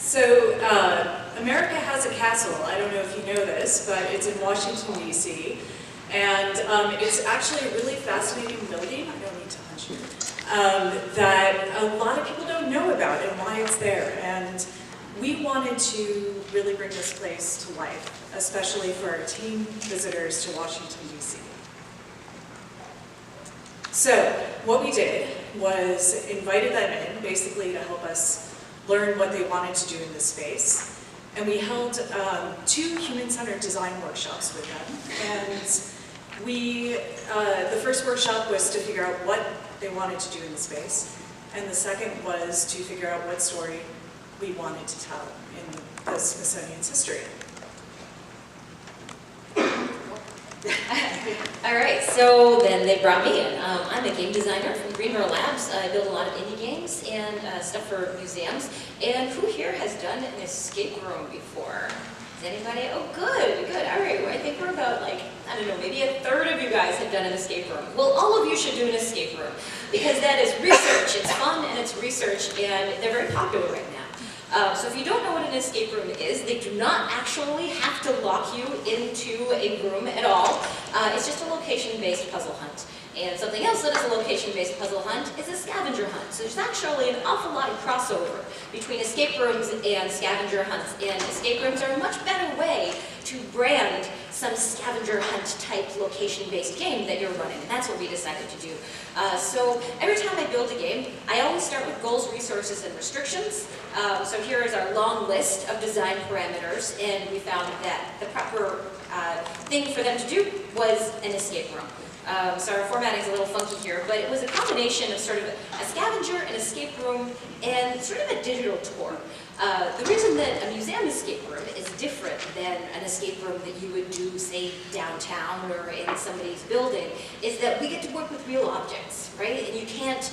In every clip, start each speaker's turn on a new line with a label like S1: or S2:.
S1: So, America has a castle. I don't know if you know this, but it's in Washington, D.C. And it's actually a really fascinating building, I don't need to punch you, that a lot of people don't know about and why it's there. And we wanted to really bring this place to life, especially for our team visitors to Washington, D.C. So, what we did was invited them in, basically to help us learn what they wanted to do in this space. And we held 2 human-centered design workshops with them. And the first workshop was to figure out what they wanted to do in the space. And the second was to figure out what story we wanted to tell in the Smithsonian's history.
S2: All right, so then they brought me in. I'm a game designer from Green Row Labs. I build a lot of indie games and stuff for museums. And who here has done an escape room before? Is anybody? Oh, good, good. All right, well, I think we're about I don't know, maybe a third of you guys have done an escape room. Well, all of you should do an escape room because that is research. It's fun and it's research, and they're very popular right now. So if you don't know what an escape room is, they do not actually have to lock you into a room at all. It's just a location-based puzzle hunt. And something else that is a location-based puzzle hunt is a scavenger hunt. So there's actually an awful lot of crossover between escape rooms and scavenger hunts. And escape rooms are a much better way to brand some scavenger hunt type location-based game that you're running. And that's what we decided to do. So every time I build a game, I always start with goals, resources, and restrictions. So here is our long list of design parameters. And we found that the proper thing for them to do was an escape room. So our formatting is a little funky here, but it was a combination of sort of a scavenger, an escape room, and sort of a digital tour. The reason that a museum escape room is different than an escape room that you would do, say, downtown or in somebody's building is that we get to work with real objects, right? And you can't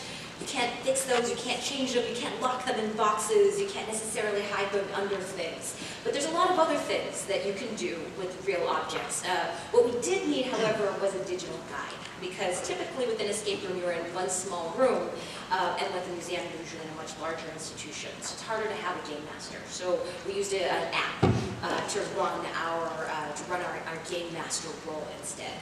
S2: fix those, you can't change them, you can't lock them in boxes, you can't necessarily hide them under things. But there's a lot of other things that you can do with real objects. What we did need, however, was a digital guide, because typically with an escape room you're in one small room, and with a museum you're usually in a much larger institution. So it's harder to have a game master. So we used an app to run our game master role instead.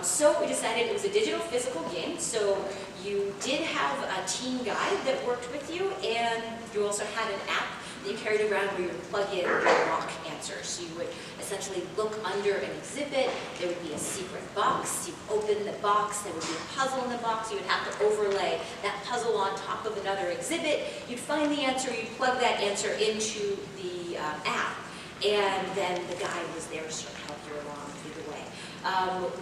S2: So we decided it was a digital physical game, so you did have a team guide that worked with you, and you also had an app that you carried around where you would plug in your mock answers. So you would essentially look under an exhibit, there would be a secret box, you open the box, there would be a puzzle in the box, you would have to overlay that puzzle on top of another exhibit, you'd find the answer, you'd plug that answer into the app, and then the guide was there to sort of help you along either way.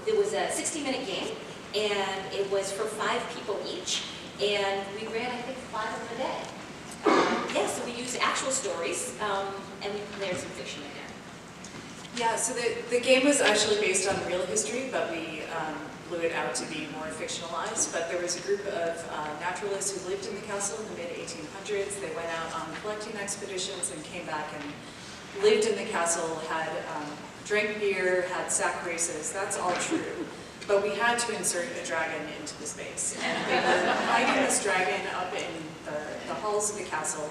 S2: It was a 60-minute game, and it was for 5 people each, and we ran, I think, 5 of a day. Yeah, so we used actual stories, and we layered some fiction in there.
S1: Yeah, so the game was actually based on real history, but we blew it out to be more fictionalized. But there was a group of naturalists who lived in the castle in the mid-1800s. They went out on collecting expeditions and came back and lived in the castle, had drank beer, had sack races. That's all true. But we had to insert a dragon into the space. And they were hiding this dragon up in the halls of the castle.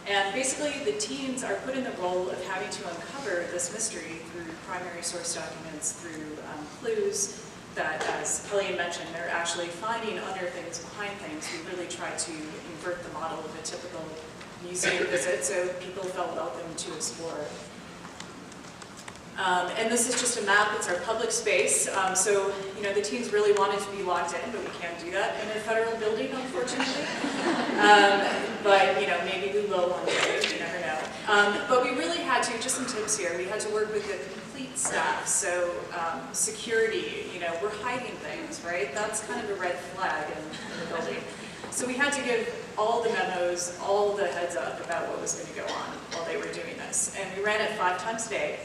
S1: And basically, the teens are put in the role of having to uncover this mystery through primary source documents, through clues that, as Kelly mentioned, they're actually finding under things, behind things. We really try to invert the model of a typical museum visit, so people felt welcome to explore. And this is just a map. It's our public space. So, you know, the teens really wanted to be locked in, but we can't do that in a federal building, unfortunately. But, you know, maybe we will one day. You never know. But we really had to, just some tips here, we had to work with the complete staff. So, security, you know, we're hiding things, right? That's kind of a red flag in the building. So we had to give all the memos, all the heads up about what was going to go on while they were doing this. And we ran it 5 times a day.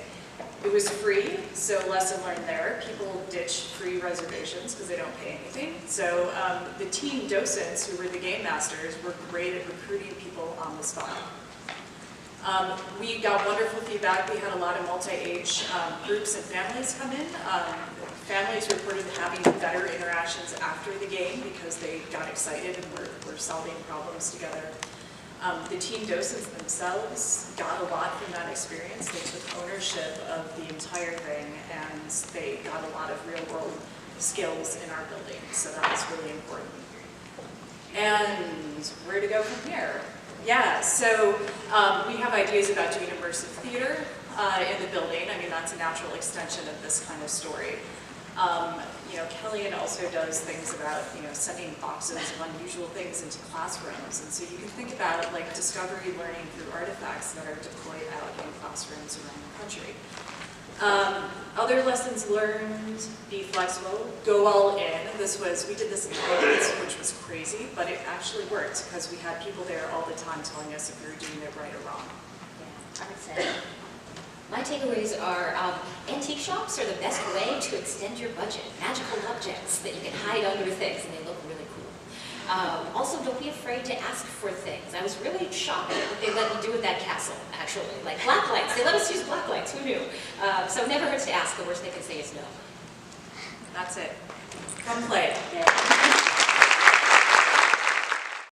S1: It was free, so lesson learned there. People ditch free reservations because they don't pay anything. So the team docents, who were the game masters, were great at recruiting people on the spot. We got wonderful feedback. We had a lot of multi-age groups and families come in. Families reported having better interactions after the game because they got excited and were solving problems together. The team docents themselves got a lot from that experience. They took ownership of the entire thing, and they got a lot of real-world skills in our building, so that was really important. And where to go from here? Yeah, so we have ideas about doing immersive theater in the building. I mean, that's a natural extension of this kind of story. You know, Kellyanne also does things about, you know, sending boxes of unusual things into classrooms. And so you can think about like discovery learning through artifacts that are deployed out in classrooms around the country. Other lessons learned: be flexible, go all in. We did this in France, which was crazy, but it actually worked because we had people there all the time telling us if we were doing it right or wrong.
S2: Yeah, I would say. My takeaways are antique shops are the best way to extend your budget. Magical objects that you can hide under things and they look really cool. Also, don't be afraid to ask for things. I was really shocked at what they let me do with that castle, actually. Like black lights. They let us use black lights. Who knew? So it never hurts to ask. The worst they can say is no.
S1: That's it. Come play.